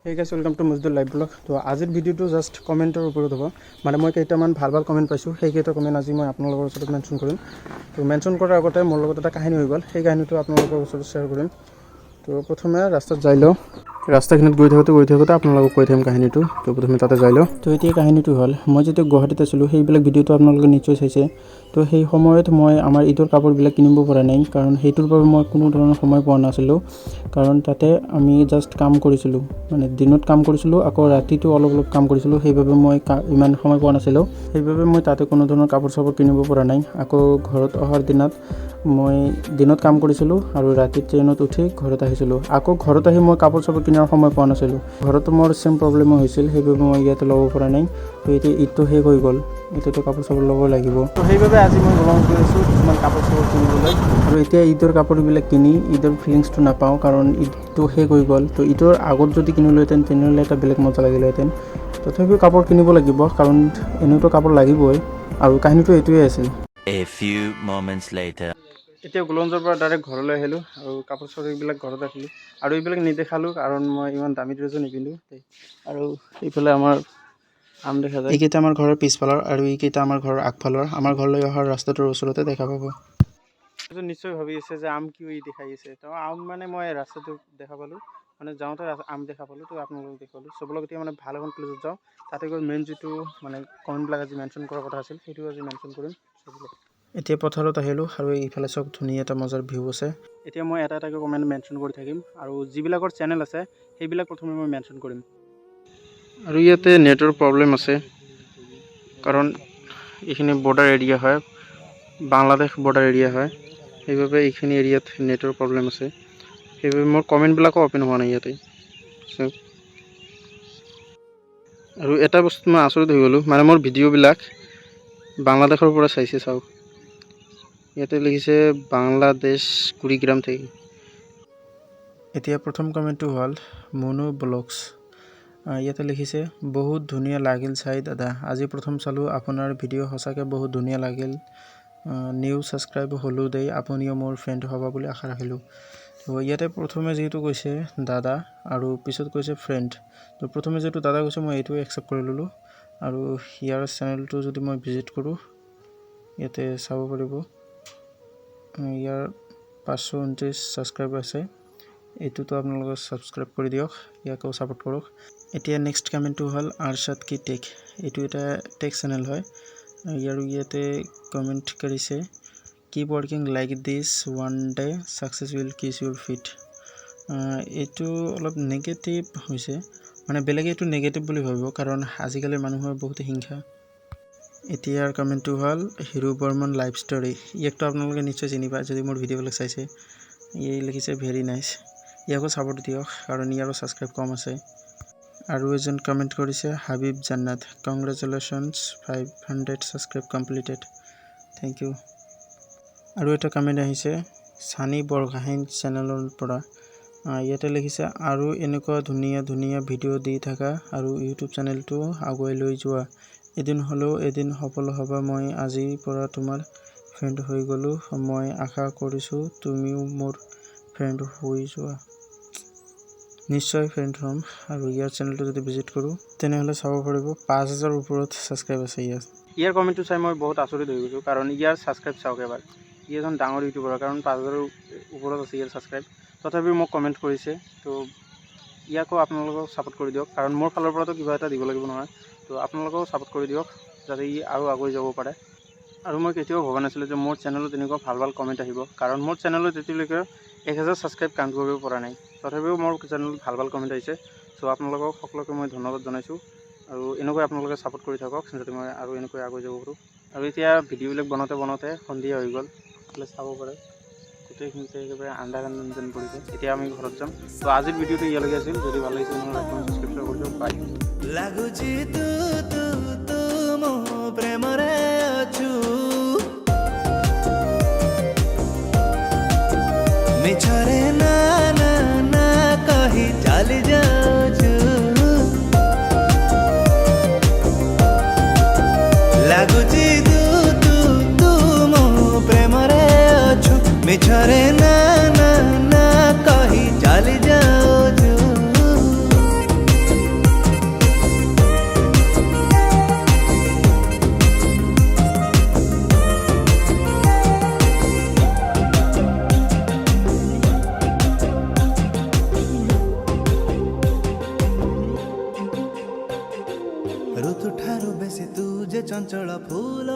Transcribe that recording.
Hey guys, welcome to Mujhdul Live Blog. তো আজিৰ ভিডিওটো জাস্ট কমেন্টৰ ওপৰত হ'ব। মানে মই কেইটামান ভাল কমেন্ট পাইছোঁ, সেই কেইটা কমেন্ট আজি মই আপোনালোকৰ ওচৰত মেনশ্যন কৰিম। তো মেনশ্যন কৰাৰ আগতে মোৰ লগত এটা কাহিনী হৈ গ'ল, সেই কাহিনীটো আপোনালোকৰ ওচৰত শ্বেয়াৰ কৰিম। তো প্ৰথমে ৰাস্তাত যাই লওঁ, ৰাস্তাখিনিত গৈ থাকোঁতে আপোনালোকক কৈ থাকিম কাহিনীটো। তো প্ৰথমে তাতে যাই লওঁ। তো এতিয়া কাহিনীটো হ'ল, মই যেতিয়া গুৱাহাটীত আছিলোঁ সেইবিলাক ভিডিঅ'টো আপোনালোকে নিশ্চয় চাইছে। তো সেই সময়ত মই আমাৰ ঈদৰ কাপোৰবিলাক কিনিব পৰা নাই, কাৰণ সেইটোৰ বাবে মই কোনো ধৰণৰ সময় পোৱা নাছিলোঁ। কাৰণ তাতে আমি জাষ্ট কাম কৰিছিলোঁ, মানে দিনত কাম কৰিছিলোঁ, আকৌ ৰাতিটো অলপ কাম কৰিছিলোঁ, সেইবাবে মই ইমান সময় পোৱা নাছিলোঁ। সেইবাবে মই তাতে কোনো ধৰণৰ কাপোৰ চাপোৰ কিনিব পৰা নাই। আকৌ ঘৰত অহাৰ দিনত মই দিনত কাম কৰিছিলোঁ আৰু ৰাতি ট্ৰেইনত উঠি ঘৰত আহিছিলোঁ। আকৌ ঘৰত আহি মই কাপোৰ চাপোৰ কিনাৰ সময় পোৱা নাছিলোঁ। ঘৰতো মোৰ চেম প্ৰব্লেমো হৈছিল, সেইবাবে মই ইয়াতে ল'ব পৰা নাই। তো এতিয়া ঈদটো শেষ হৈ গ'ল, এতিয়াতো কাপোৰ চাপোৰ ল'ব লাগিব। তো সেইবাবে আজি মই ওলাই গৈছোঁ কিছুমান কাপোৰ চাপোৰ কিনিবলৈ। আৰু এতিয়া ঈদৰ কাপোৰবিলাক কিনি ঈদৰ ফিলিংছটো নাপাওঁ, কাৰণ ঈদটো শেষ হৈ গ'ল। তো ঈদৰ আগত যদি কিনিলোহেঁতেন তেনেহ'লে এটা বেলেগ মজা লাগিলেহেঁতেন। তথাপিও কাপোৰ কিনিব লাগিব, কাৰণ এনেওতো কাপোৰ লাগিবই। আৰু কাহিনীটো এইটোৱে আছিল। A few moments later. এতিয়া গোলঞ্জৰ পৰা ডাইৰেক্ট ঘৰলৈ আহিলোঁ আৰু কাপোৰ চাপোৰবিলাক ঘৰত ৰাখিলোঁ। আৰু এইবিলাক নেদেখালোঁ কাৰণ মই ইমান দামী ড্ৰেছো নিপিন্ধোঁ। আৰু এইফালে আমাৰ আম দেখা যায়। এইকেইটা আমাৰ ঘৰৰ পিছফালৰ আৰু এইকেইটা আমাৰ ঘৰৰ আগফালৰ। আমাৰ ঘৰলৈ অহাৰ ৰাস্তাটোৰ ওচৰতে দেখা পাব। নিশ্চয় ভাবি আছে যে আম কিয় ই দেখাই আছে। তো আম মানে মই ৰাস্তাটো দেখা পালোঁ, মানে যাওঁতে আম দেখা পালোঁ, তো আপোনালোকক দেখালোঁ। চবলৈকে এতিয়া মানে ভাল এখন প্লেচত যাওঁ, তাতে গৈ মেইন যিটো মানে কমেণ্টবিলাক আজি মেনশ্যন কৰাৰ কথা আছিল সেইটো আজি মেনশ্যন কৰিম চবলৈকে। এতিয়া পথাৰত আহিলোঁ আৰু এইফালে চব ধুনীয়া এটা মজাৰ ভিউ আছে। এতিয়া মই এটা এটাকৈ কমেণ্ট মেনশ্যন কৰি থাকিম, আৰু যিবিলাকৰ চেনেল আছে সেইবিলাক প্ৰথমে মই মেনশ্যন কৰিম। আৰু ইয়াতে নেটৰ প্ৰব্লেম আছে, কাৰণ এইখিনি বৰ্ডাৰ এৰিয়া হয়, বাংলাদেশ বৰ্ডাৰ এৰিয়া হয়, সেইবাবে এইখিনি এৰিয়াত নেটৰ প্ৰব্লেম আছে। সেইবাবে মোৰ কমেণ্টবিলাকো অ'পেন হোৱা নাই ইয়াতে। আৰু এটা বস্তু মই আচৰিত হৈ গ'লোঁ, মানে মোৰ ভিডিঅ'বিলাক বাংলাদেশৰ পৰা চাইছে। চাওক, ইয়াতে লিখিছে বাংলাদেশ কুড়িগ্ৰাম থেকে। এতিয়া প্ৰথম কমেণ্টটো হ'ল মনু ব্লগছ। ইয়াতে লিখিছে বহুত ধুনীয়া লাগিল চাই দাদা, আজি প্ৰথম চালোঁ আপোনাৰ ভিডিঅ', সঁচাকৈ বহুত ধুনীয়া লাগিল। নিউ ছাবস্ক্ৰাইব হ'লোঁ দেই, আপুনিও মোৰ ফ্ৰেণ্ড হ'ব বুলি আশা ৰাখিলোঁ। তো ইয়াতে প্ৰথমে যিহেতু কৈছে দাদা আৰু পিছত কৈছে ফ্ৰেণ্ড। তো প্ৰথমে যিহেতু দাদা কৈছে মই এইটোৱে একচেপ্ট কৰি ল'লোঁ। আৰু ইয়াৰ চেনেলটো যদি মই ভিজিট কৰোঁ, ইয়াতে চাব পাৰিব ইয়াৰ 529 ছাবস্ক্ৰাইবাৰ আছে। এইটোতো আপোনালোকে ছাবস্ক্ৰাইব কৰি দিয়ক, ইয়াকো ছাপোৰ্ট কৰক। এতিয়া নেক্সট কমেণ্টটো হ'ল আৰশাদ কি টেক। এইটো এটা টেক চেনেল হয়। ইয়াতে কমেণ্ট কৰিছে keep working like this, one day success will কিছ ইউৰ ফিট। এইটো অলপ নেগেটিভ হৈছে, মানে বেলেগে এইটো নেগেটিভ বুলি ভাবিব, কাৰণ আজিকালি মানুহৰ বহুত হিংসা। এতিয়াৰ কমেণ্টটো হ'ল হিৰো বৰ্মন লাইফ ষ্টৰী। ইয়াকতো আপোনালোকে নিশ্চয় চিনি পায় যদি মোৰ ভিডিঅ'বিলাক চাইছে। ই লিখিছে ভেৰি নাইচ, ইয়াকো ছাপোৰ্ট দিয়ক, কাৰণ ইয়াৰো ছাবস্ক্ৰাইব কম আছে। আৰু এজন কমেণ্ট কৰিছে Habib Jannat, congratulations 500 subscribe completed, thank you. আৰু এটা কমেণ্ট আহিছে ছানী বৰগোহাঁই চেনেলৰ পৰা। ইয়াতে লিখিছে আৰু এনেকুৱা ধুনীয়া ধুনীয়া ভিডিঅ' দি থাকা আৰু ইউটিউব চেনেলটো আগুৱাই লৈ যোৱা, এদিন হ'লেও এদিন সফল হ'বা। মই আজিৰ পৰা তোমাৰ ফ্ৰেণ্ড হৈ গ'লোঁ, মই আশা কৰিছোঁ তুমিও মোৰ ফ্ৰেণ্ড হৈ যোৱা। নিশ্চয় ফ্ৰেণ্ড হ'ম। আৰু ইয়াৰ চেনেলটো যদি ভিজিট কৰোঁ তেনেহ'লে চাব পাৰিব 5000 ওপৰত ছাবস্ক্ৰাইব আছে ইয়াৰ কমেণ্টটো চাই মই বহুত আচৰিত হৈ গৈছোঁ, কাৰণ ইয়াৰ ছাবস্ক্ৰাইব চাওক এবাৰ। ই এজন ডাঙৰ ইউটিউবাৰ, কাৰণ 5000 ওপৰত আছে ইয়াৰ ছাবস্ক্ৰাইব। তথাপিও মোক কমেণ্ট কৰিছে, তো ইয়াকো আপোনালোকক ছাপোৰ্ট কৰি দিয়ক, কাৰণ মোৰ ফালৰ পৰাতো কিবা এটা দিব লাগিব নহয়। তো আপোনালোকেও ছাপোৰ্ট কৰি দিয়ক যাতে ই আৰু আগুৱাই যাব পাৰে। আৰু মই কেতিয়াও ভবা নাছিলোঁ যে মোৰ চেনেলত এনেকুৱা ভাল কমেণ্ট আহিব, কাৰণ মোৰ চেনেলত এতিয়ালৈকে 1000 ছাবস্ক্ৰাইব কাউণ্ট কৰিব পৰা নাই। তথাপিও মোৰ চেনেলত ভাল কমেণ্ট আহিছে। চ' আপোনালোকক সকলোকে মই ধন্যবাদ জনাইছোঁ, আৰু এনেকৈ আপোনালোকে ছাপোৰ্ট কৰি থাকক যাতে মই আৰু এনেকৈ আগুৱাই যাব পাৰোঁ। আৰু এতিয়া ভিডিঅ'বিলাক বনাওঁতে সন্ধিয়া হৈ গ'ল, চাব পাৰে গোটেইখিনিতে একেবাৰে আন্ধাৰ যেন পৰিছে। এতিয়া আমি ঘৰত যাম। তো আজিৰ ভিডিঅ'টো ইয়ালৈকে আছিল, যদি ভাল লাগিছে মোৰ লাইক কমেণ্ট ছাবস্ক্ৰাইব কৰি দিয়ক। বাই। লাগুচি তু তু তু মো প্ৰেমৰে অছু, মিছৰে না না না কহি চালি যাউଛୁ, লাগুচি তু তু তু মো প্ରେମରେ ଅଛୁ, ମିଛରେ ନା ନା ନା କହି ଚାଲି ଯାଉଛୁ। ऋतु ठारू बेसी तू जे चंचल फूल